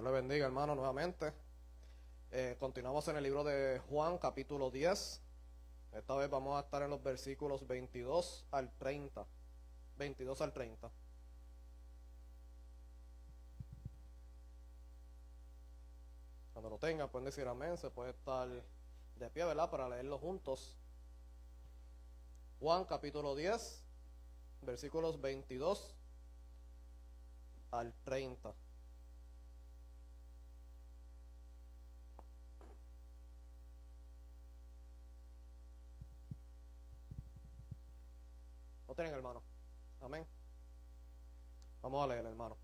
Dios le bendiga, hermano, nuevamente. Continuamos en el libro de Juan, capítulo 10. Esta vez vamos a estar en los versículos 22 al 30. 22 al 30. Cuando lo tengan, pueden decir amén. Se puede estar de pie, ¿verdad? Para leerlo juntos. Juan, capítulo 10, versículos 22 al 30. ¿Lo tienen, hermano? Amén. Vamos a leer, hermano.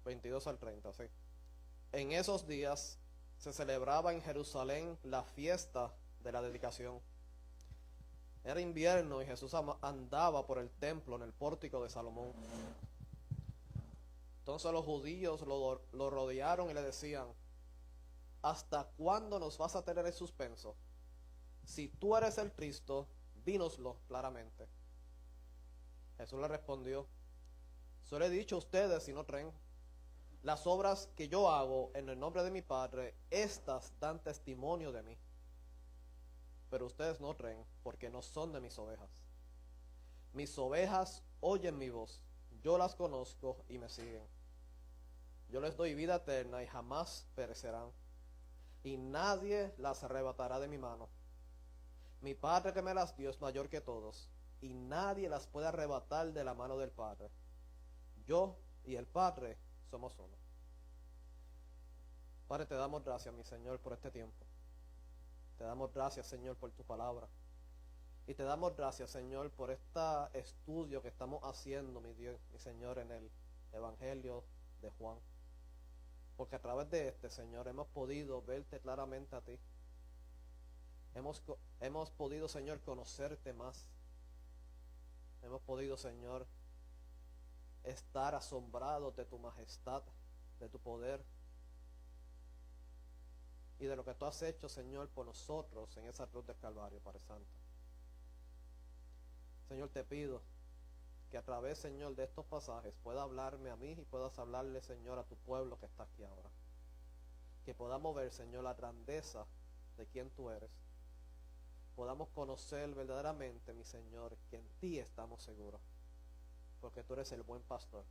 22 al 30, sí. En esos días se celebraba en Jerusalén la fiesta de la dedicación. Era invierno y Jesús andaba por el templo en el pórtico de Salomón. Entonces los judíos lo rodearon y le decían: ¿hasta cuándo nos vas a tener en suspenso? Si tú eres el Cristo, dínoslo claramente. Jesús le respondió: solo he dicho a ustedes y no creen. Las obras que yo hago en el nombre de mi Padre, estas dan testimonio de mí. Pero ustedes no creen, porque no son de mis ovejas. Mis ovejas oyen mi voz, yo las conozco y me siguen. Yo les doy vida eterna y jamás perecerán, y nadie las arrebatará de mi mano. Mi Padre que me las dio es mayor que todos, y nadie las puede arrebatar de la mano del Padre. Yo y el Padre somos uno. Padre, te damos gracias, mi Señor, por este tiempo. Te damos gracias, Señor, por tu palabra. Y te damos gracias, Señor, por este estudio que estamos haciendo, mi Dios, mi Señor, en el Evangelio de Juan. Porque a través de este, Señor, hemos podido verte claramente a ti. Hemos podido, Señor, conocerte más. Hemos podido, Señor, estar asombrados de tu majestad, de tu poder y de lo que tú has hecho, Señor, por nosotros en esa cruz del Calvario, Padre Santo. Señor, te pido que a través, Señor, de estos pasajes pueda hablarme a mí y puedas hablarle, Señor, a tu pueblo que está aquí ahora. Que podamos ver, Señor, la grandeza de quien tú eres. Podamos conocer verdaderamente, mi Señor, que en ti estamos seguros, porque tú eres el buen pastor.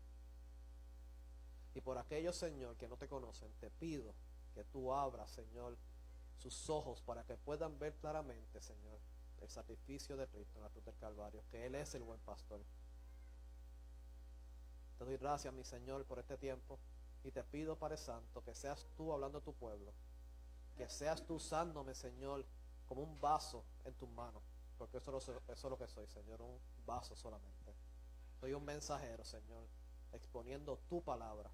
Y por aquellos, Señor, que no te conocen, te pido que tú abras, Señor, sus ojos para que puedan ver claramente, Señor, el sacrificio de Cristo en la cruz del Calvario, que Él es el buen pastor. Te doy gracias, mi Señor, por este tiempo, y te pido, Padre Santo, que seas tú hablando a tu pueblo, que seas tú usándome, Señor, como un vaso en tus manos, porque eso es lo que soy, Señor, un vaso solamente. Soy un mensajero, Señor, exponiendo tu palabra.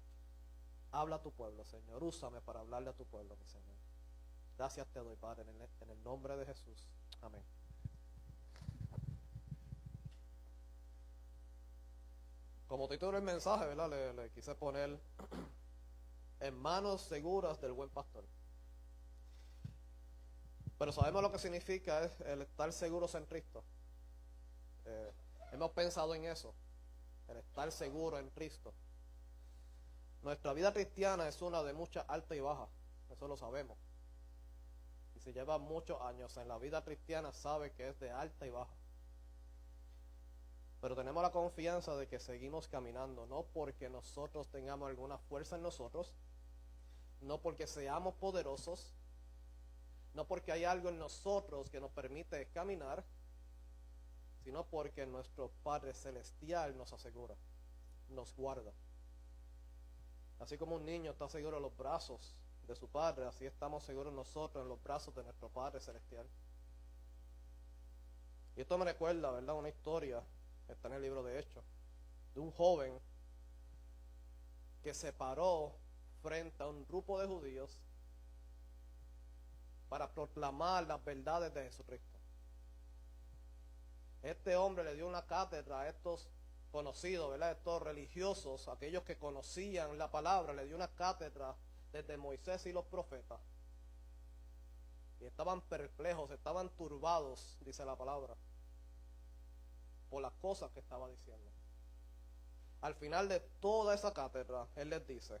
Habla a tu pueblo, Señor. Úsame para hablarle a tu pueblo, mi Señor. Gracias te doy, Padre, en el nombre de Jesús. Amén. Como título del mensaje, ¿verdad? Le quise poner en manos seguras del buen pastor. Pero sabemos lo que significa el estar seguros en Cristo. Hemos pensado en eso, el estar seguro en Cristo. Nuestra vida cristiana es una de mucha alta y baja, eso lo sabemos. Y si lleva muchos años en la vida cristiana, sabe que es de alta y baja. Pero tenemos la confianza de que seguimos caminando, no porque nosotros tengamos alguna fuerza en nosotros, no porque seamos poderosos, no porque hay algo en nosotros que nos permite caminar, sino porque nuestro Padre Celestial nos asegura, nos guarda. Así como un niño está seguro en los brazos de su padre, así estamos seguros nosotros en los brazos de nuestro Padre Celestial. Y esto me recuerda, ¿verdad?, una historia que está en el libro de Hechos, de un joven que se paró frente a un grupo de judíos para proclamar las verdades de Jesucristo. Este hombre le dio una cátedra a estos conocidos, ¿verdad?, estos religiosos, aquellos que conocían la palabra, le dio una cátedra desde Moisés y los profetas. Y estaban perplejos, estaban turbados, dice la palabra, por las cosas que estaba diciendo. Al final de toda esa cátedra, Él les dice: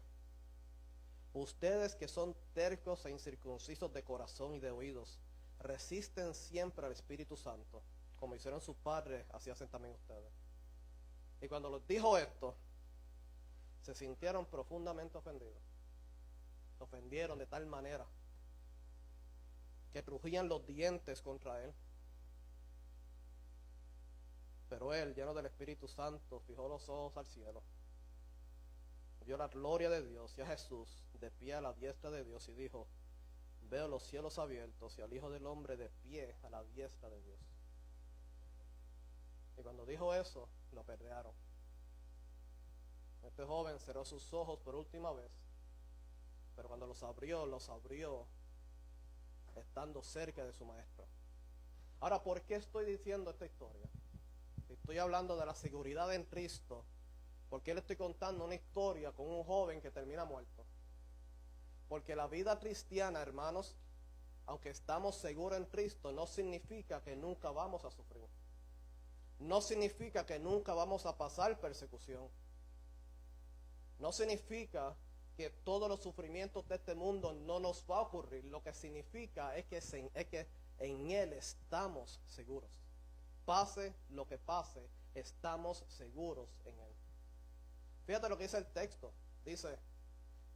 ustedes que son tercos e incircuncisos de corazón y de oídos, resisten siempre al Espíritu Santo, como hicieron sus padres, así hacen también ustedes. Y cuando les dijo esto, se sintieron profundamente ofendidos. Se ofendieron de tal manera que crujían los dientes contra Él. Pero Él, lleno del Espíritu Santo, fijó los ojos al cielo, vio la gloria de Dios y a Jesús de pie a la diestra de Dios y dijo: veo los cielos abiertos y al Hijo del Hombre de pie a la diestra de Dios. Y cuando dijo eso, lo apedrearon. Este joven cerró sus ojos por última vez, pero cuando los abrió estando cerca de su maestro. Ahora, ¿por qué estoy diciendo esta historia? Estoy hablando de la seguridad en Cristo, porque le estoy contando una historia con un joven que termina muerto. Porque la vida cristiana, hermanos, aunque estamos seguros en Cristo, no significa que nunca vamos a sufrir. No significa que nunca vamos a pasar persecución. No significa que todos los sufrimientos de este mundo no nos va a ocurrir. Lo que significa es que en Él estamos seguros. Pase lo que pase, estamos seguros en Él. Fíjate lo que dice el texto. Dice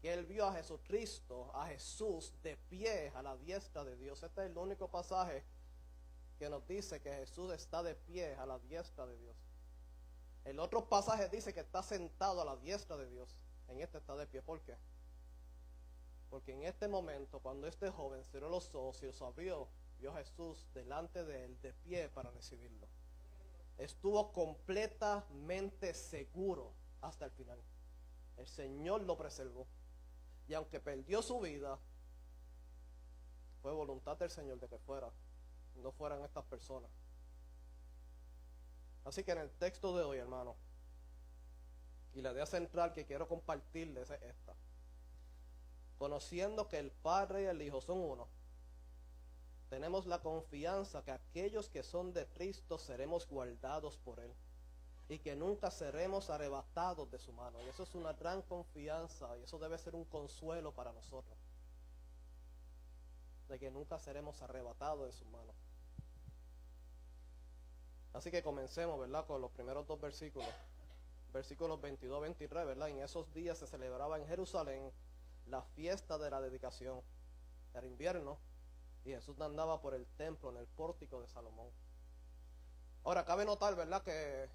que Él vio a Jesucristo, a Jesús, de pie a la diestra de Dios. Este es el único pasaje que nos dice que Jesús está de pie a la diestra de Dios. El otro pasaje dice que está sentado a la diestra de Dios. En este está de pie. ¿Por qué? Porque en este momento, cuando este joven cerró los ojos y los abrió, vio a Jesús delante de él, de pie para recibirlo. Estuvo completamente seguro hasta el final. El Señor lo preservó. Y aunque perdió su vida, fue voluntad del Señor de que no fueran estas personas. Así que en el texto de hoy, hermano, y la idea central que quiero compartirles es esta: conociendo que el Padre y el Hijo son uno, tenemos la confianza que aquellos que son de Cristo seremos guardados por Él y que nunca seremos arrebatados de su mano. Y eso es una gran confianza y eso debe ser un consuelo para nosotros, de que nunca seremos arrebatados de su mano. Así que comencemos, ¿verdad?, con los primeros dos versículos. Versículos 22-23, ¿verdad? En esos días se celebraba en Jerusalén la fiesta de la dedicación. Era invierno y Jesús andaba por el templo en el pórtico de Salomón. Ahora, cabe notar, ¿verdad?, que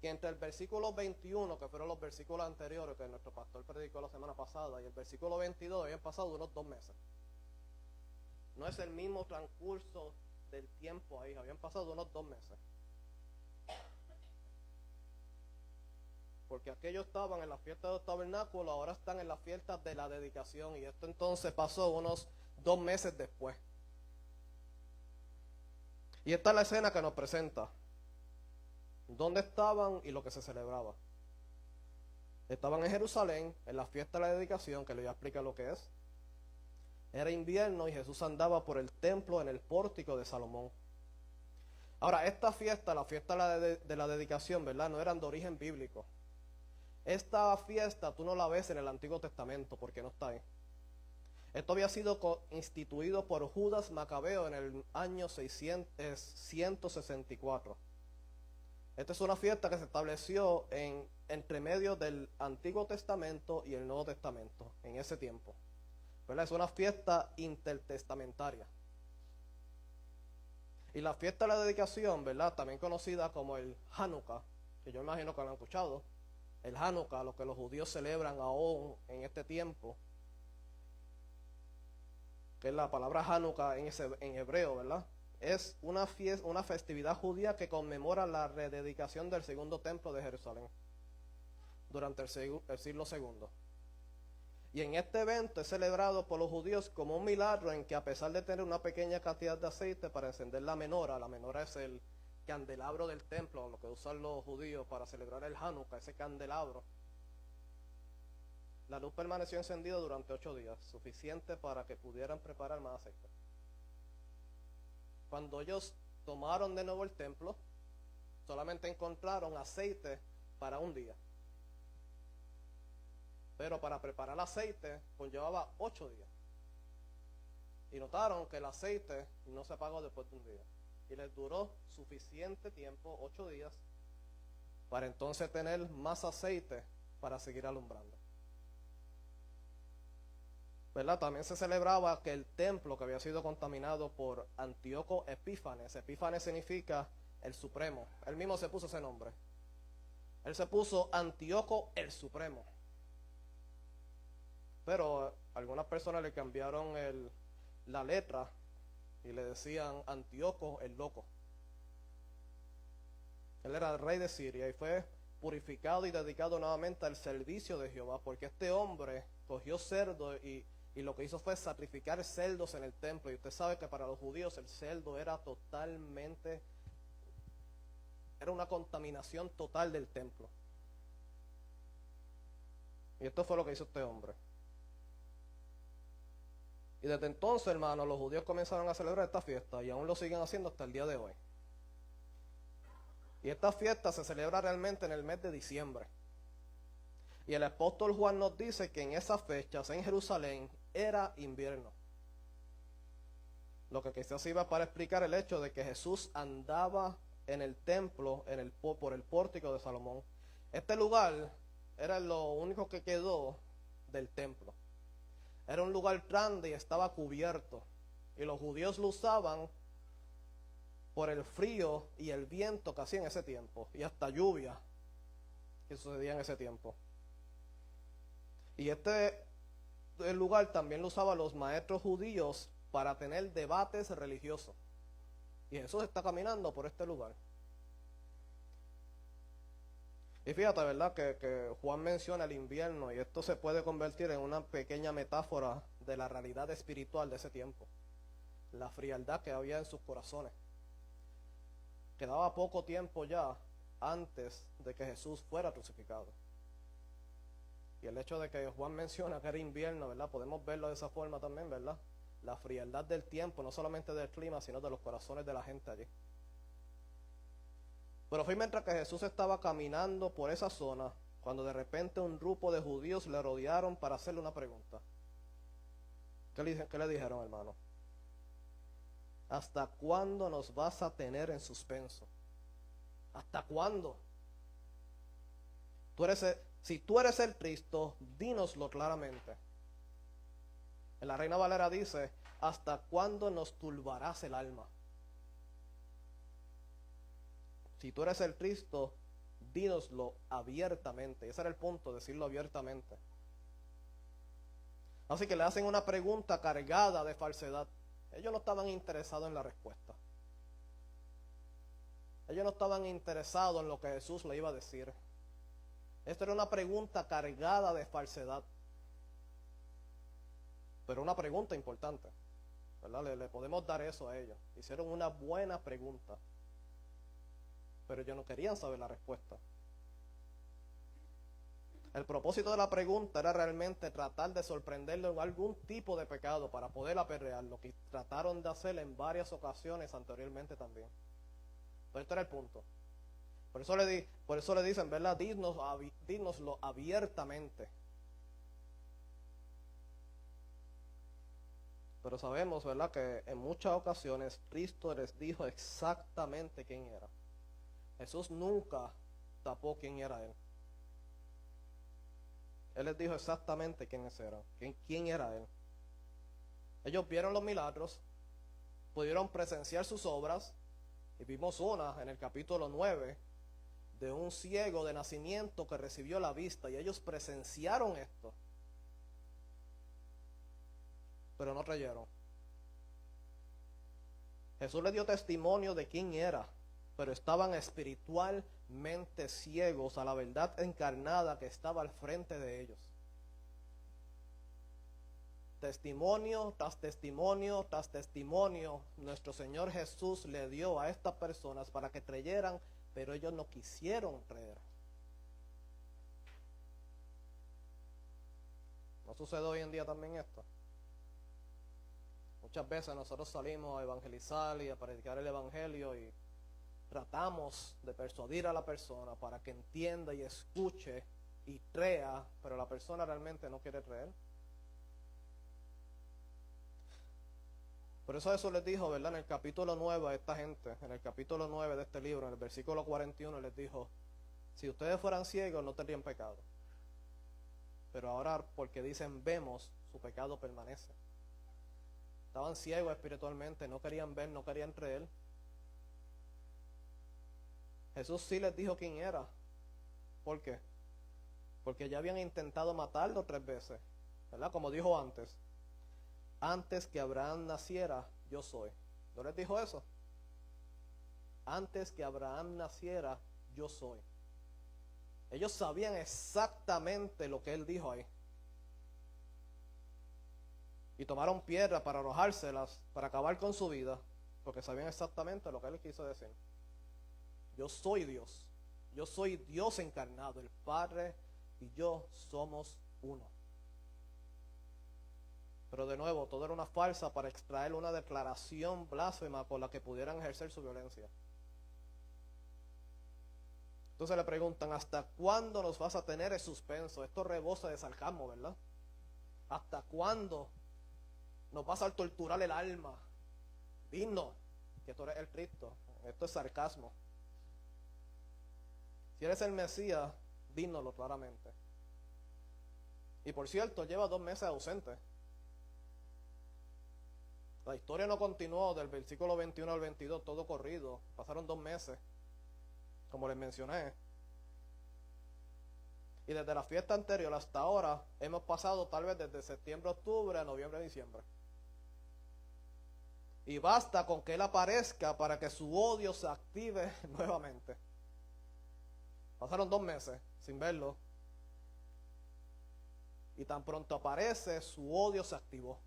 entre el versículo 21, que fueron los versículos anteriores que nuestro pastor predicó la semana pasada, y el versículo 22, habían pasado unos 2 meses. No es el mismo transcurso del tiempo ahí, habían pasado unos 2 meses. Porque aquellos estaban en la fiesta del tabernáculo, ahora están en la fiesta de la dedicación, y esto entonces pasó unos 2 meses después. Y esta es la escena que nos presenta dónde estaban y lo que se celebraba. Estaban en Jerusalén, en la fiesta de la dedicación, que le voy a explicar lo que es. Era invierno y Jesús andaba por el templo en el pórtico de Salomón. Ahora, esta fiesta, la fiesta de la dedicación, ¿verdad?, no eran de origen bíblico. Esta fiesta tú no la ves en el Antiguo Testamento porque no está ahí. Esto había sido instituido por Judas Macabeo en el año 164. Esta es una fiesta que se estableció entre medio del Antiguo Testamento y el Nuevo Testamento en ese tiempo, ¿verdad? Es una fiesta intertestamentaria. Y la fiesta de la dedicación, ¿verdad?, también conocida como el Hanukkah, que yo imagino que lo han escuchado. El Hanukkah, lo que los judíos celebran aún en este tiempo, que es la palabra Hanukkah en hebreo, ¿verdad? Es una festividad judía que conmemora la rededicación del segundo templo de Jerusalén durante el siglo II. Y en este evento es celebrado por los judíos como un milagro en que, a pesar de tener una pequeña cantidad de aceite para encender la menora es el candelabro del templo, lo que usan los judíos para celebrar el Hanukkah, ese candelabro. La luz permaneció encendida durante 8 días, suficiente para que pudieran preparar más aceite. Cuando ellos tomaron de nuevo el templo, solamente encontraron aceite para un día. Pero para preparar el aceite conllevaba 8 días. Y notaron que el aceite no se apagó después de un día. Y les duró suficiente tiempo, 8 días, para entonces tener más aceite para seguir alumbrando. ¿Verdad? También se celebraba que el templo que había sido contaminado por Antíoco Epífanes. Epífanes significa el Supremo. Él mismo se puso ese nombre. Él se puso Antíoco el Supremo. Pero algunas personas le cambiaron la letra y le decían Antíoco el Loco. Él era el rey de Siria y fue purificado y dedicado nuevamente al servicio de Jehová, porque este hombre cogió cerdo y lo que hizo fue sacrificar cerdos en el templo. Y usted sabe que para los judíos el cerdo era una contaminación total del templo. Y esto fue lo que hizo este hombre. Y desde entonces, hermanos, los judíos comenzaron a celebrar esta fiesta y aún lo siguen haciendo hasta el día de hoy. Y esta fiesta se celebra realmente en el mes de diciembre. Y el apóstol Juan nos dice que en esas fechas en Jerusalén era invierno. Lo que quizás iba para explicar el hecho de que Jesús andaba en el templo por el pórtico de Salomón. Este lugar era lo único que quedó del templo. Era un lugar grande y estaba cubierto. Y los judíos lo usaban por el frío y el viento que hacía en ese tiempo. Y hasta lluvia que sucedía en ese tiempo. Y el lugar también lo usaban los maestros judíos para tener debates religiosos. Y Jesús está caminando por este lugar. Y fíjate, ¿verdad? Que Juan menciona el invierno y esto se puede convertir en una pequeña metáfora de la realidad espiritual de ese tiempo. La frialdad que había en sus corazones. Quedaba poco tiempo ya antes de que Jesús fuera crucificado. Y el hecho de que Juan menciona que era invierno, ¿verdad? Podemos verlo de esa forma también, ¿verdad? La frialdad del tiempo, no solamente del clima, sino de los corazones de la gente allí. Pero fue mientras que Jesús estaba caminando por esa zona, cuando de repente un grupo de judíos le rodearon para hacerle una pregunta. ¿Qué le dijeron, hermano? ¿Hasta cuándo nos vas a tener en suspenso? ¿Hasta cuándo? Si tú eres el Cristo, dínoslo claramente. En la Reina Valera dice, ¿hasta cuándo nos turbarás el alma? Si tú eres el Cristo, dínoslo abiertamente. Ese era el punto, decirlo abiertamente. Así que le hacen una pregunta cargada de falsedad. Ellos no estaban interesados en la respuesta. Ellos no estaban interesados en lo que Jesús le iba a decir. Esta era una pregunta cargada de falsedad. Pero una pregunta importante, ¿verdad? Le podemos dar eso a ellos. Hicieron una buena pregunta. Pero ellos no querían saber la respuesta. El propósito de la pregunta era realmente tratar de sorprenderlo en algún tipo de pecado para poder apedrear, lo que trataron de hacer en varias ocasiones anteriormente también. Pero este era el punto. Por eso le dicen, ¿verdad? Dínoslo abiertamente. Pero sabemos, ¿verdad?, que en muchas ocasiones Cristo les dijo exactamente quién era. Jesús nunca tapó quién era Él. Él les dijo exactamente quién era Él. Ellos vieron los milagros, pudieron presenciar sus obras, y vimos una en el capítulo 9, de un ciego de nacimiento que recibió la vista, y ellos presenciaron esto. Pero no creyeron. Jesús les dio testimonio de quién era, pero estaban espiritualmente ciegos a la verdad encarnada que estaba al frente de ellos. Testimonio tras testimonio tras testimonio, nuestro Señor Jesús le dio a estas personas para que creyeran, pero ellos no quisieron creer. ¿No sucede hoy en día también esto? Muchas veces nosotros salimos a evangelizar y a predicar el evangelio y tratamos de persuadir a la persona para que entienda y escuche y crea, pero la persona realmente no quiere creer. Por eso Jesús les dijo, ¿verdad? En el capítulo 9 a esta gente, en el capítulo 9 de este libro, en el versículo 41, les dijo, si ustedes fueran ciegos no tendrían pecado. Pero ahora porque dicen vemos, su pecado permanece. Estaban ciegos espiritualmente, no querían ver, no querían creer. Jesús sí les dijo quién era. ¿Por qué? Porque ya habían intentado matarlo 3 veces, ¿verdad? Como dijo antes. Antes que Abraham naciera, yo soy. ¿No les dijo eso? Antes que Abraham naciera, yo soy. Ellos sabían exactamente lo que él dijo ahí. Y tomaron piedras para arrojárselas, para acabar con su vida, porque sabían exactamente lo que él quiso decir. Yo soy Dios. Yo soy Dios encarnado. El Padre y yo somos uno. Pero de nuevo, todo era una farsa para extraer una declaración blasfema con la que pudieran ejercer su violencia. Entonces le preguntan, ¿hasta cuándo nos vas a tener en suspenso? Esto rebosa de sarcasmo, ¿verdad? ¿Hasta cuándo nos vas a torturar el alma? Dinos que tú eres el Cristo. Esto es sarcasmo. Si eres el Mesías, dínoslo claramente. Y por cierto, lleva 2 meses ausente. La historia no continuó del versículo 21 al 22, todo corrido. Pasaron 2 meses, como les mencioné. Y desde la fiesta anterior hasta ahora, hemos pasado tal vez desde septiembre, octubre, a noviembre, diciembre. Y basta con que él aparezca para que su odio se active nuevamente. Pasaron 2 meses sin verlo. Y tan pronto aparece, su odio se activó.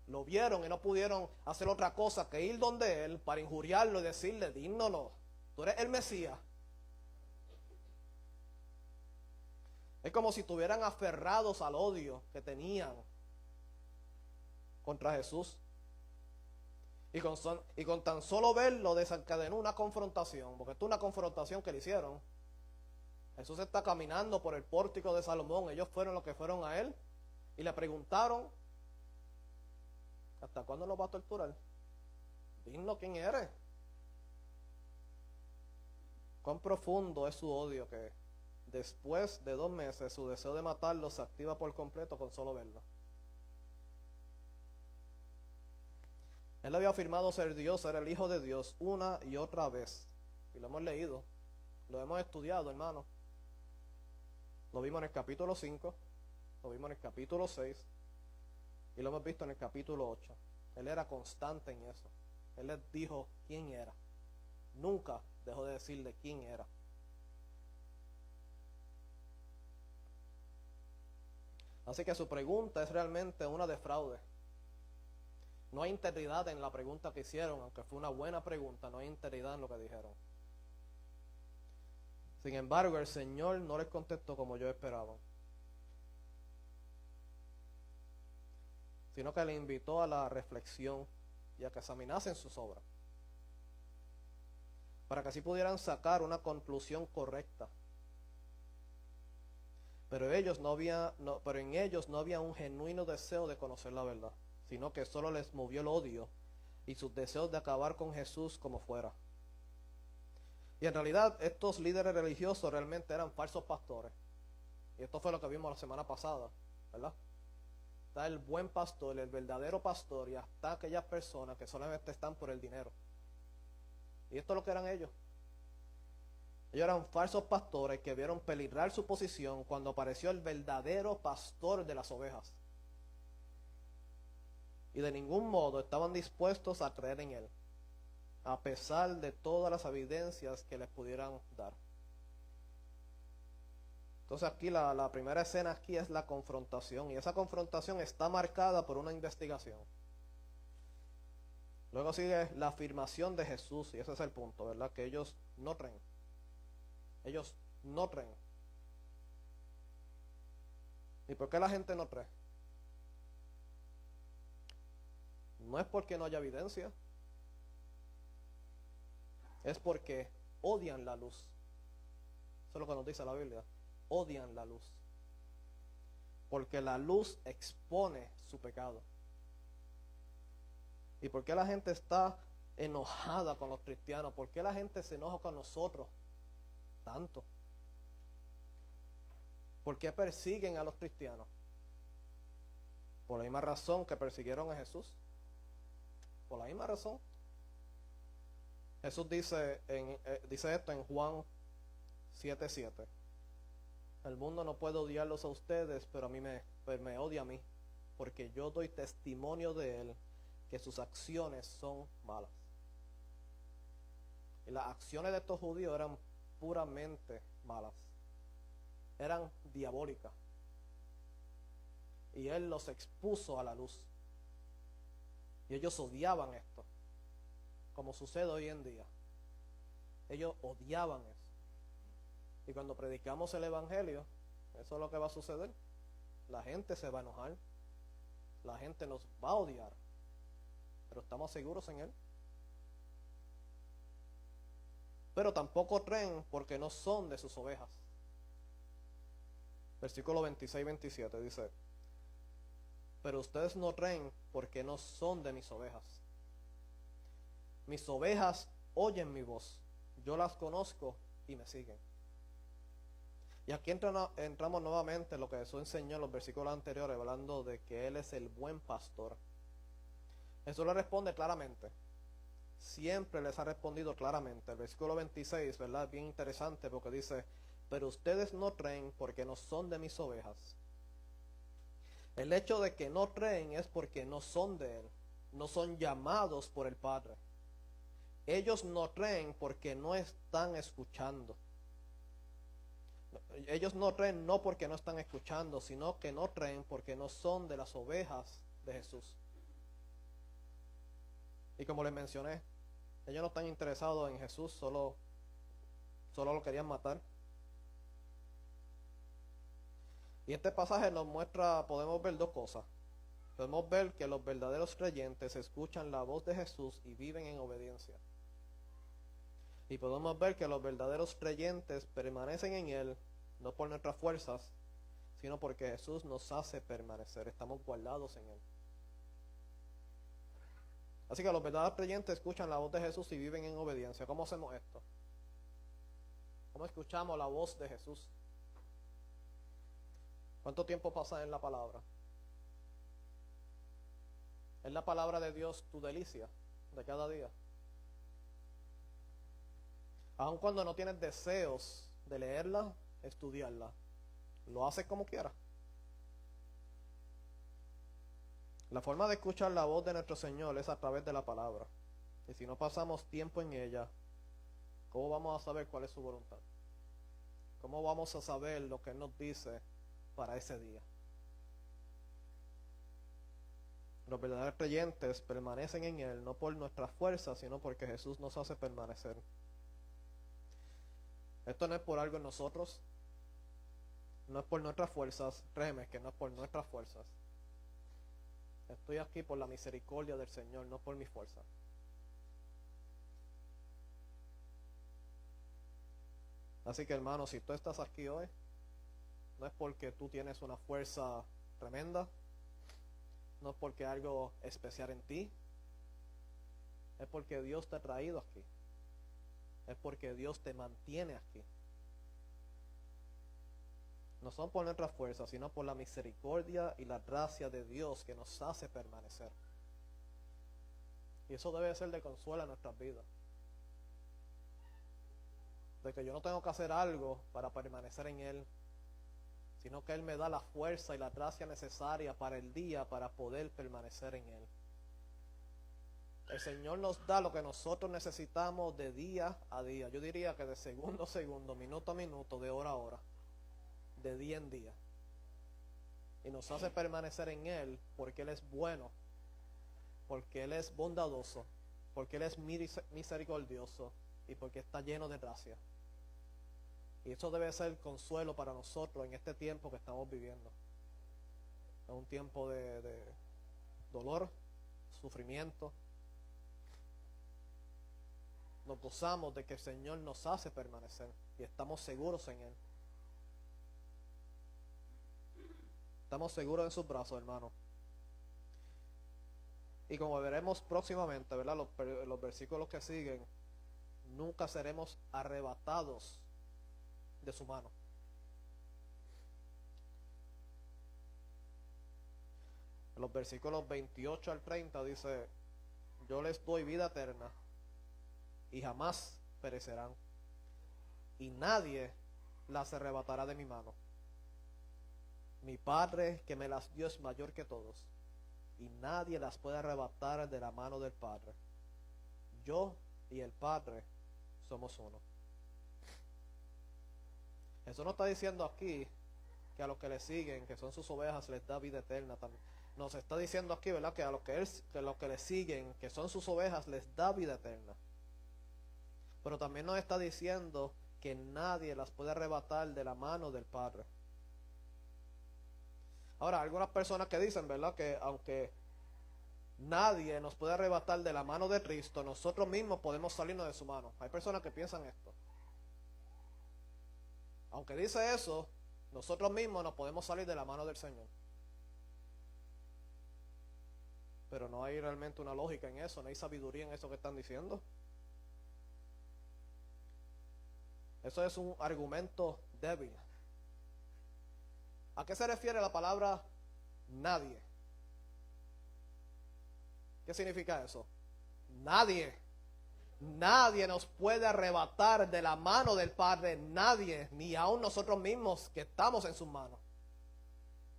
Lo vieron y no pudieron hacer otra cosa que ir donde él para injuriarlo y decirle, dínoslo, tú eres el Mesías. Es como si estuvieran aferrados al odio que tenían contra Jesús. Y con tan solo verlo desencadenó una confrontación, porque esto es una confrontación que le hicieron. Jesús está caminando por el pórtico de Salomón, ellos fueron los que fueron a él y le preguntaron, ¿hasta cuándo los va a torturar? Dinos quién eres. Cuán profundo es su odio que después de 2 meses su deseo de matarlo se activa por completo con solo verlo. Él había afirmado ser Dios, ser el Hijo de Dios una y otra vez. Y lo hemos leído, lo hemos estudiado, hermano. Lo vimos en el capítulo 5, lo vimos en el capítulo 6 y lo hemos visto en el capítulo 8. Él era constante en eso. Él les dijo quién era. Nunca dejó de decirle quién era. Así que su pregunta es realmente una de fraude. No hay integridad en la pregunta que hicieron, aunque fue una buena pregunta, no hay integridad en lo que dijeron. Sin embargo, el Señor no les contestó como yo esperaba, sino que le invitó a la reflexión y a que examinasen sus obras, para que así pudieran sacar una conclusión correcta. Pero en ellos no había un genuino deseo de conocer la verdad, sino que solo les movió el odio y sus deseos de acabar con Jesús como fuera. Y en realidad estos líderes religiosos realmente eran falsos pastores. Y esto fue lo que vimos la semana pasada, ¿verdad? Está el buen pastor, el verdadero pastor, y hasta aquellas personas que solamente están por el dinero. Y esto es lo que eran ellos. Ellos eran falsos pastores que vieron peligrar su posición cuando apareció el verdadero pastor de las ovejas. Y de ningún modo estaban dispuestos a creer en él, a pesar de todas las evidencias que les pudieran dar. Entonces aquí la primera escena aquí es la confrontación, y esa confrontación está marcada por una investigación. Luego sigue la afirmación de Jesús, y ese es el punto, ¿verdad? Que ellos no creen. Ellos no creen. ¿Y por qué la gente no cree? No es porque no haya evidencia. es porque odian la luz. Eso es lo que nos dice la Biblia. Odian la luz. Porque la luz expone su pecado. ¿Y por qué la gente está enojada con los cristianos? ¿Por qué la gente se enoja con nosotros tanto? ¿Por qué persiguen a los cristianos? Por la misma razón que persiguieron a Jesús. Por la misma razón. Jesús dice esto en Juan 7:7. El mundo no puede odiarlos a ustedes, pero a mí me odia a mí, porque yo doy testimonio de él que sus acciones son malas. Y las acciones de estos judíos eran puramente malas. Eran diabólicas. Y él los expuso a la luz. Y ellos odiaban esto, como sucede hoy en día. Ellos odiaban eso. Y cuando predicamos el evangelio, eso es lo que va a suceder. La gente se va a enojar. La gente nos va a odiar. Pero estamos seguros en él. Pero tampoco creen porque no son de sus ovejas. Versículo 26-27 dice: pero ustedes no creen porque no son de mis ovejas. Mis ovejas oyen mi voz. Yo las conozco y me siguen. Y aquí entramos nuevamente en lo que Jesús enseñó en los versículos anteriores, hablando de que Él es el buen pastor. Jesús le responde claramente. Siempre les ha respondido claramente. El versículo 26, ¿verdad? Bien interesante porque dice: pero ustedes no creen porque no son de mis ovejas. El hecho de que no creen es porque no son de Él. No son llamados por el Padre. Ellos no creen porque no están escuchando. Ellos no creen no porque no están escuchando, sino que no creen porque no son de las ovejas de Jesús. Y como les mencioné, ellos no están interesados en Jesús, solo lo querían matar. Y este pasaje nos muestra, podemos ver dos cosas. Podemos ver que los verdaderos creyentes escuchan la voz de Jesús y viven en obediencia. Y podemos ver que los verdaderos creyentes permanecen en Él, no por nuestras fuerzas, sino porque Jesús nos hace permanecer. Estamos guardados en Él. Así que los verdaderos creyentes escuchan la voz de Jesús y viven en obediencia. ¿Cómo hacemos esto? ¿Cómo escuchamos la voz de Jesús? ¿Cuánto tiempo pasas en la palabra? ¿Es la palabra de Dios tu delicia de cada día? Aun cuando no tienes deseos de leerla, estudiarla, lo haces como quieras. La forma de escuchar la voz de nuestro Señor es a través de la palabra. Y si no pasamos tiempo en ella, ¿cómo vamos a saber cuál es su voluntad? ¿Cómo vamos a saber lo que Él nos dice para ese día? Los verdaderos creyentes permanecen en Él no por nuestras fuerzas, sino porque Jesús nos hace permanecer. Esto no es por algo en nosotros, no es por nuestras fuerzas, créeme que no es por nuestras fuerzas. Estoy aquí por la misericordia del Señor, no por mi fuerza. Así que hermano, si tú estás aquí hoy, no es porque tú tienes una fuerza tremenda, no es porque hay algo especial en ti, es porque Dios te ha traído aquí. Es porque Dios te mantiene aquí. No son por nuestras fuerzas, sino por la misericordia y la gracia de Dios que nos hace permanecer. Y eso debe ser de consuelo en nuestras vidas. De que yo no tengo que hacer algo para permanecer en Él, sino que Él me da la fuerza y la gracia necesaria para el día para poder permanecer en Él. El Señor nos da lo que nosotros necesitamos de día a día. Yo diría que de segundo a segundo, minuto a minuto, de hora a hora, de día en día. Y nos hace permanecer en Él porque Él es bueno, porque Él es bondadoso, porque Él es misericordioso y porque está lleno de gracia. Y eso debe ser consuelo para nosotros en este tiempo que estamos viviendo. Es un tiempo de dolor, sufrimiento. nos gozamos de que el Señor nos hace permanecer y estamos seguros en Él. Estamos seguros en sus brazos, hermano. Y como veremos próximamente, ¿verdad? Los versículos que siguen, nunca seremos arrebatados de su mano. En los versículos 28 al 30 dice: yo les doy vida eterna y jamás perecerán, y nadie las arrebatará de mi mano. Mi Padre que me las dio es mayor que todos, y nadie las puede arrebatar de la mano del Padre. Yo y el Padre somos uno. Jesús no está diciendo aquí que a los que le siguen, que son sus ovejas, les da vida eterna también. Nos está diciendo aquí, ¿verdad?, que a los que le siguen, que son sus ovejas, les da vida eterna. Pero también nos está diciendo que nadie las puede arrebatar de la mano del Padre. Ahora, algunas personas que dicen, ¿verdad?, que aunque nadie nos puede arrebatar de la mano de Cristo, nosotros mismos podemos salirnos de su mano. Hay personas que piensan esto. Aunque dice eso, nosotros mismos nos podemos salir de la mano del Señor. Pero no hay realmente una lógica en eso, no hay sabiduría en eso que están diciendo. Eso es un argumento débil. ¿A qué se refiere la palabra nadie? ¿Qué significa eso? Nadie. Nadie nos puede arrebatar de la mano del Padre. Nadie, ni aun nosotros mismos que estamos en sus manos.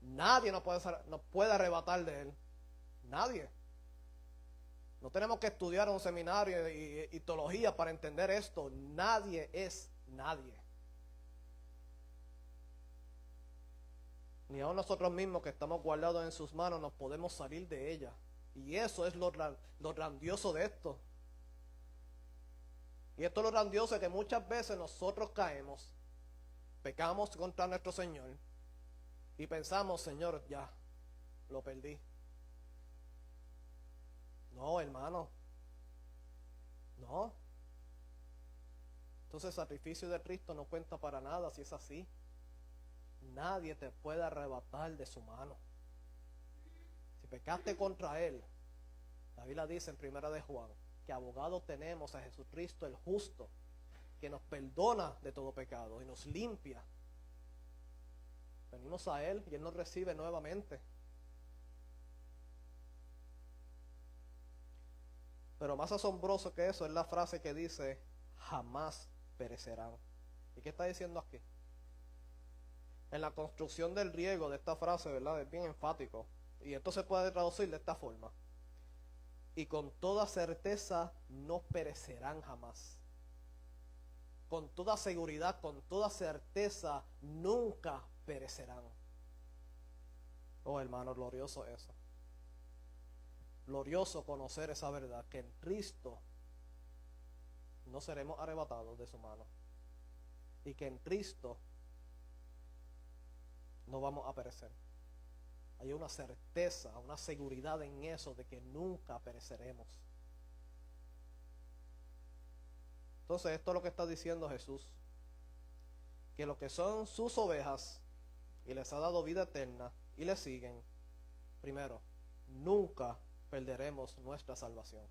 Nadie nos puede arrebatar de Él. Nadie. No tenemos que estudiar un seminario y teología para entender esto. Nadie es nadie. Ni aun nosotros mismos que estamos guardados en sus manos nos podemos salir de ella. Y eso es lo grandioso de esto. Y esto es lo grandioso, que muchas veces nosotros caemos, pecamos contra nuestro Señor y pensamos: Señor, ya, lo perdí. No, hermano. No. Entonces el sacrificio de Cristo no cuenta para nada si es así. Nadie te puede arrebatar de su mano. Si pecaste contra Él, la Biblia dice en 1 de Juan que abogado tenemos a Jesucristo el justo, que nos perdona de todo pecado y nos limpia. Venimos a Él y Él nos recibe nuevamente. Pero más asombroso que eso es la frase que dice: jamás perecerán. ¿Y qué está diciendo aquí? En la construcción del griego de esta frase, ¿verdad?, es bien enfático. Y esto se puede traducir de esta forma: y con toda certeza no perecerán jamás. Con toda seguridad, con toda certeza, nunca perecerán. Oh, hermano, glorioso eso. Glorioso conocer esa verdad, que en Cristo no seremos arrebatados de su mano. Y que en Cristo no vamos a perecer. Hay una certeza, una seguridad en eso de que nunca pereceremos. Entonces esto es lo que está diciendo Jesús, que los que son sus ovejas y les ha dado vida eterna y le siguen, primero, nunca perderemos nuestra salvación.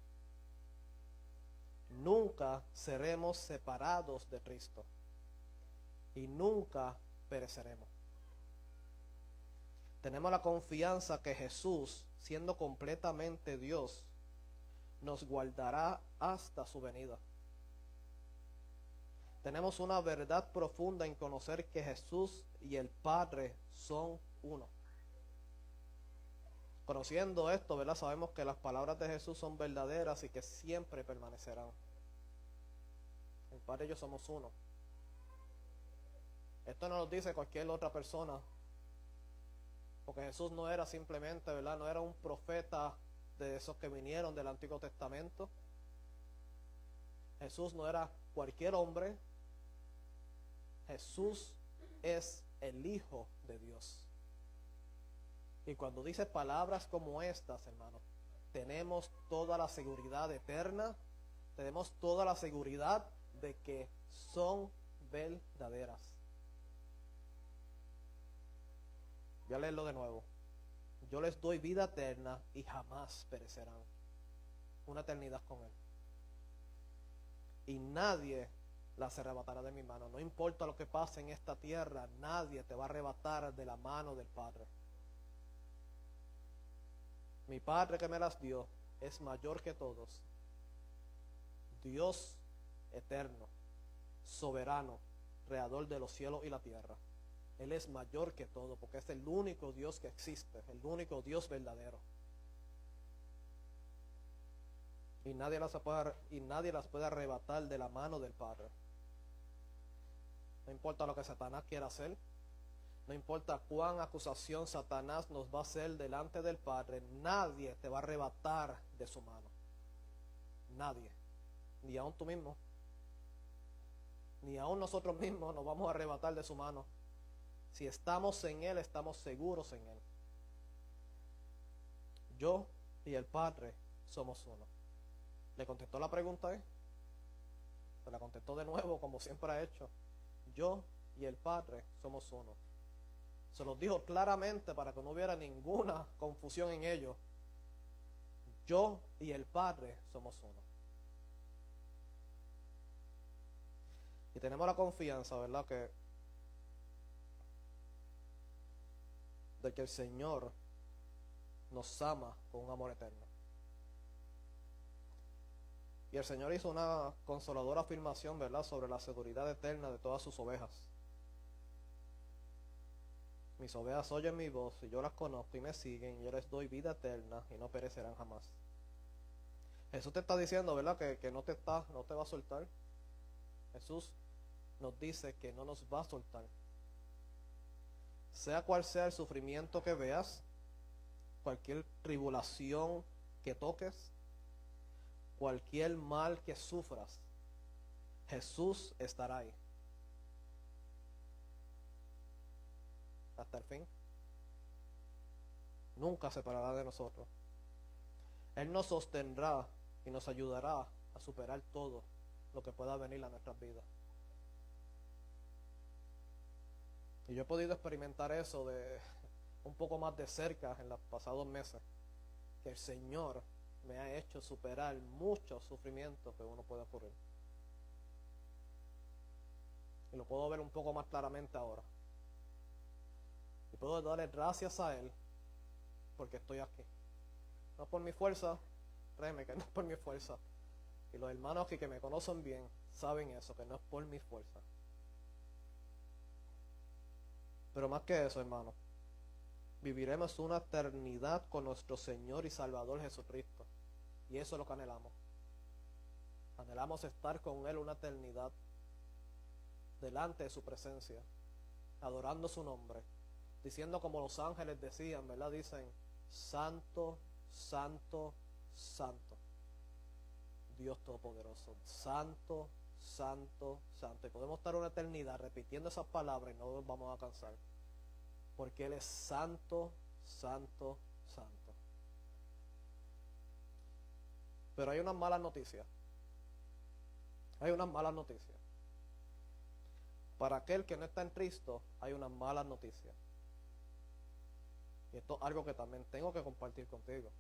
Nunca seremos separados de Cristo y nunca pereceremos. Tenemos la confianza que Jesús, siendo completamente Dios, nos guardará hasta su venida. Tenemos una verdad profunda en conocer que Jesús y el Padre son uno. Conociendo esto, ¿verdad?, sabemos que las palabras de Jesús son verdaderas y que siempre permanecerán. El Padre y yo somos uno. Esto no lo dice cualquier otra persona, porque Jesús no era simplemente, ¿verdad?, no era un profeta de esos que vinieron del Antiguo Testamento. Jesús no era cualquier hombre. Jesús es el Hijo de Dios. Y cuando dice palabras como estas, hermanos, tenemos toda la seguridad eterna tenemos toda la seguridad de que son verdaderas. Voy a leerlo de nuevo. Yo les doy vida eterna y jamás perecerán. Una eternidad con Él. Y nadie las arrebatará de mi mano. No importa lo que pase en esta tierra, nadie te va a arrebatar de la mano del Padre. Mi Padre que me las dio es mayor que todos. Dios eterno, soberano, creador de los cielos y la tierra. Él es mayor que todo porque es el único Dios que existe, el único Dios verdadero. Y nadie las puede arrebatar de la mano del Padre. No importa lo que Satanás quiera hacer, no importa cuán acusación Satanás nos va a hacer delante del Padre, nadie te va a arrebatar de su mano. Nadie. Ni aun tú mismo. Ni aun nosotros mismos nos vamos a arrebatar de su mano. Si estamos en Él, estamos seguros en Él. Yo y el Padre somos uno. ¿Le contestó la pregunta? Se la contestó de nuevo, como siempre ha hecho. Yo y el Padre somos uno. Se los dijo claramente para que no hubiera ninguna confusión en ello. Yo y el Padre somos uno. Y tenemos la confianza, ¿verdad? De que el Señor nos ama con un amor eterno. Y el Señor hizo una consoladora afirmación, ¿verdad?, sobre la seguridad eterna de todas sus ovejas. Mis ovejas oyen mi voz y yo las conozco y me siguen y yo les doy vida eterna y no perecerán jamás. Jesús te está diciendo, ¿verdad?, que no te va a soltar. Jesús nos dice que no nos va a soltar. Sea cual sea el sufrimiento que veas, cualquier tribulación que toques, cualquier mal que sufras, Jesús estará ahí. Hasta el fin. Nunca se separará de nosotros. Él nos sostendrá y nos ayudará a superar todo lo que pueda venir a nuestras vidas. Y yo he podido experimentar eso de un poco más de cerca en los pasados meses, que el Señor me ha hecho superar muchos sufrimientos que uno puede ocurrir. Y lo puedo ver un poco más claramente ahora. Y puedo darle gracias a Él porque estoy aquí. No por mi fuerza, créeme que no es por mi fuerza. Y los hermanos aquí que me conocen bien saben eso, que no es por mi fuerza. Pero más que eso, hermano, viviremos una eternidad con nuestro Señor y Salvador Jesucristo. Y eso es lo que anhelamos. Anhelamos estar con Él una eternidad delante de su presencia, adorando su nombre, diciendo como los ángeles decían, ¿verdad? Dicen, Santo, Santo, Santo, Dios Todopoderoso, Santo, Santo, Santo. Y podemos estar una eternidad repitiendo esas palabras y no nos vamos a cansar, porque Él es Santo, Santo, Santo. Pero hay unas malas noticias. Hay unas malas noticias. Para aquel que no está en Cristo, hay unas malas noticias. Y esto es algo que también tengo que compartir contigo.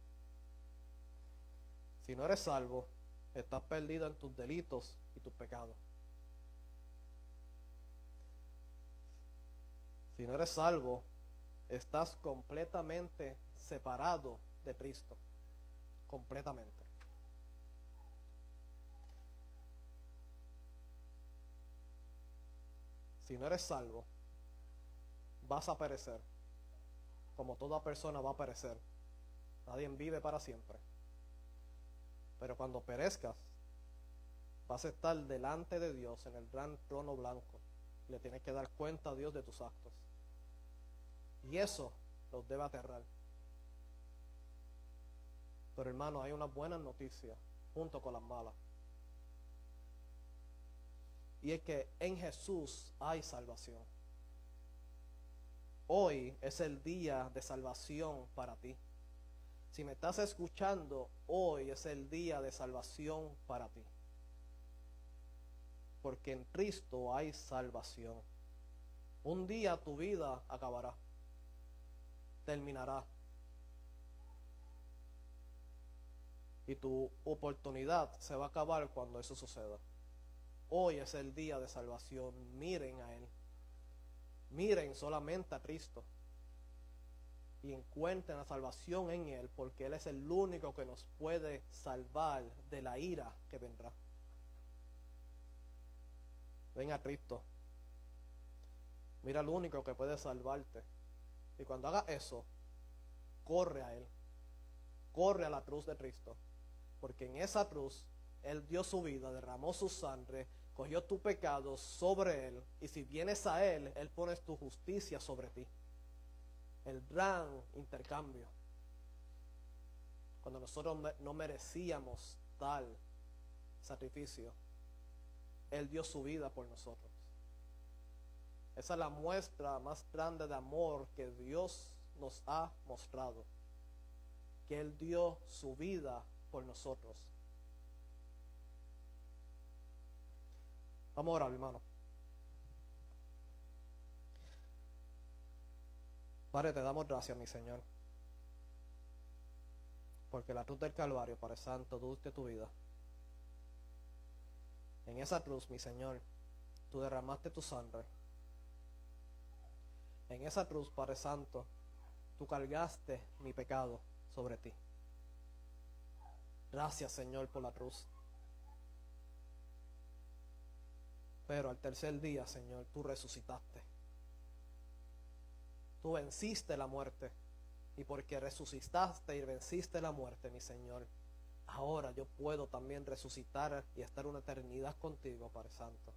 Si no eres salvo, estás perdido en tus delitos y tus pecados. Si no eres salvo, estás completamente separado de Cristo. Completamente. Si no eres salvo, vas a perecer. Como toda persona va a perecer. Nadie vive para siempre. Pero cuando perezcas, vas a estar delante de Dios en el gran trono blanco. Le tienes que dar cuenta a Dios de tus actos. Y eso los debe aterrar. Pero hermano, hay una buena noticia junto con las malas. Y es que en Jesús hay salvación. Hoy es el día de salvación para ti. Si me estás escuchando, hoy es el día de salvación para ti. porque en Cristo hay salvación. Un día tu vida acabará, terminará. Y tu oportunidad se va a acabar cuando eso suceda. Hoy es el día de salvación. Miren a Él. Miren solamente a Cristo. Y encuentren la salvación en Él, porque Él es el único que nos puede salvar de la ira que vendrá. Ven a Cristo. Mira al único que puede salvarte. Y cuando hagas eso, corre a Él. Corre a la cruz de Cristo. Porque en esa cruz, Él dio su vida, derramó su sangre, cogió tu pecado sobre Él. Y si vienes a Él, Él pone tu justicia sobre ti. El gran intercambio. Cuando nosotros no merecíamos tal sacrificio, Él dio su vida por nosotros. Esa es la muestra más grande de amor que Dios nos ha mostrado. Que Él dio su vida por nosotros. Vamos a orar, hermano. Padre, te damos gracias, mi Señor, porque la cruz del Calvario, Padre Santo, tú diste tu vida. En esa cruz, mi Señor, tú derramaste tu sangre. En esa cruz, Padre Santo, tú cargaste mi pecado sobre ti. Gracias, Señor, por la cruz. Pero al tercer día, Señor, tú resucitaste. Tú venciste la muerte. Y porque resucitaste y venciste la muerte, mi Señor, ahora yo puedo también resucitar y estar una eternidad contigo, Padre Santo.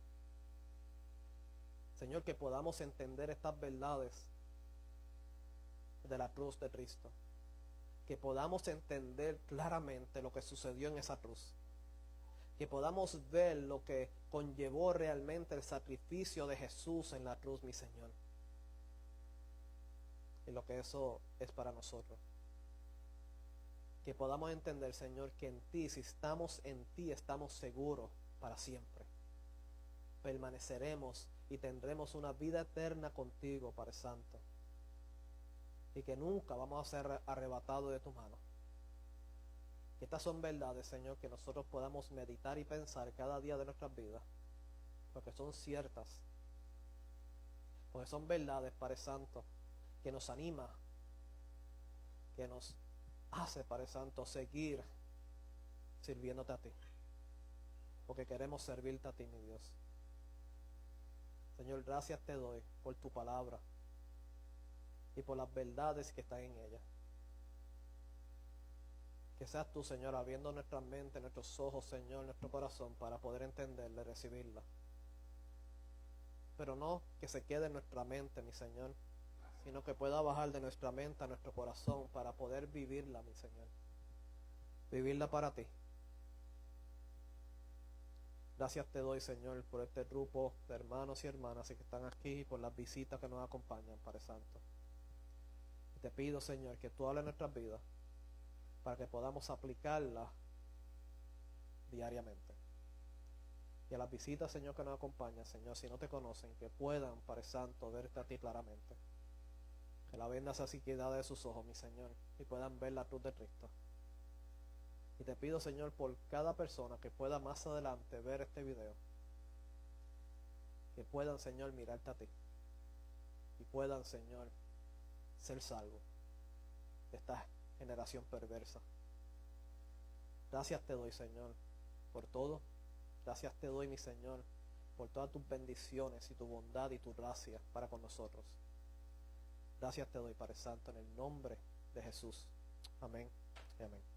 Señor, que podamos entender estas verdades de la cruz de Cristo. Que podamos entender claramente lo que sucedió en esa cruz. Que podamos ver lo que conllevó realmente el sacrificio de Jesús en la cruz, mi Señor. Y lo que eso es para nosotros. Que podamos entender, Señor, que en ti, si estamos en ti, estamos seguros para siempre. Permaneceremos y tendremos una vida eterna contigo, Padre Santo. Y que nunca vamos a ser arrebatados de tu mano. Que estas son verdades, Señor, que nosotros podamos meditar y pensar cada día de nuestras vidas. Porque son ciertas. Porque son verdades, Padre Santo, que nos anima, que nos hace, Padre Santo, seguir sirviéndote a ti. Porque queremos servirte a ti, mi Dios. Señor, gracias te doy por tu palabra y por las verdades que están en ella. Que seas tú, Señor, abriendo nuestra mente, nuestros ojos, Señor, nuestro corazón, para poder entenderla y recibirla. Pero no que se quede en nuestra mente, mi Señor, sino que pueda bajar de nuestra mente a nuestro corazón para poder vivirla, mi Señor. Vivirla para ti. Gracias te doy, Señor, por este grupo de hermanos y hermanas que están aquí y por las visitas que nos acompañan, Padre Santo. Y te pido, Señor, que tú hables en nuestras vidas para que podamos aplicarla diariamente. Y a las visitas, Señor, que nos acompañan, Señor, si no te conocen, que puedan, Padre Santo, verte a ti claramente. Que la vendas así queda de sus ojos, mi Señor, y puedan ver la cruz de Cristo. Y te pido, Señor, por cada persona que pueda más adelante ver este video, que puedan, Señor, mirarte a ti. Y puedan, Señor, ser salvos de esta generación perversa. Gracias te doy, Señor, por todo. Gracias te doy, mi Señor, por todas tus bendiciones y tu bondad y tu gracia para con nosotros. Gracias te doy, Padre Santo, en el nombre de Jesús. Amén y amén.